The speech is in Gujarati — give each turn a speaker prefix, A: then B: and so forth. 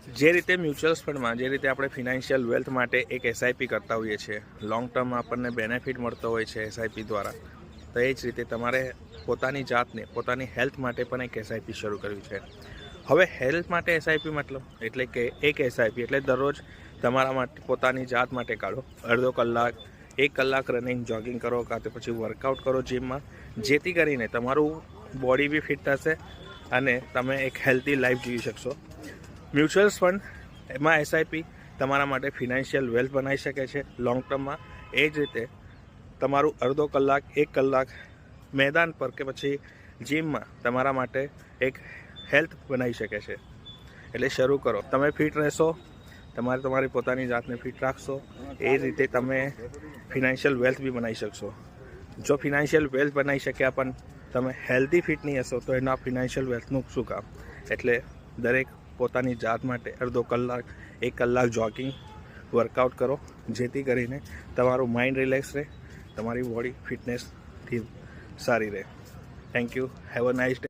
A: જે રીતે મ્યુચ્યુઅલ ફંડમાં જે રીતે આપણે ફિનાન્શિયલ વેલ્થ માટે એક એસઆઈપી કરતા હોઈએ છીએ, લોંગ ટર્મમાં આપણને બેનિફિટ મળતો હોય છે એસઆઈપી દ્વારા, તો એ જ રીતે તમારે પોતાની જાતને પોતાની હેલ્થ માટે પણ એક એસઆઈપી શરૂ કરવી છે. હવે હેલ્થ માટે એસઆઈપી મતલબ એટલે કે એક એસઆઈપી એટલે દરરોજ તમારા માટે પોતાની જાત માટે કાઢો અડધો કલાક 1 કલાક રનિંગ જોગિંગ કરો કાં તો પછી વર્કઆઉટ કરો જીમમાં, જેથી કરીને તમારું બોડી બી ફિટ થશે અને તમે એક હેલ્ધી લાઈફ જીવી શકશો. મ્યુચ્યુઅલ ફંડ એમાં એસઆઈપી તમારા માટે ફિનાન્શિયલ વેલ્થ બનાવી શકે છે લોંગ ટર્મમાં. એ જ રીતે તમારું અડધો કલાક 1 કલાક મેદાન પર કે પછી જીમમાં તમારા માટે એક હેલ્થ બનાવી શકે છે. એટલે શરૂ કરો, તમે ફિટ રહેશો, તમારી પોતાની જાતને ફિટ રાખશો, એ રીતે તમે ફિનાન્શિયલ વેલ્થ બી બનાવી શકશો. જો ફિનાન્શિયલ વેલ્થ બનાવી શક્યા પણ તમે હેલ્ધી ફિટ નહીં હશો તો એના ફિનાન્શિયલ વેલ્થનું શું કામ? એટલે દરેક પોતાની જાત માટે અડધો કલાક 1 કલાક જોગિંગ વર્કઆઉટ કરો, જેથી કરીને તમારું માઇન્ડ રિલેક્સ રહે, તમારી બોડી ફિટનેસથી સારી રહે. Thank you. Have a nice day.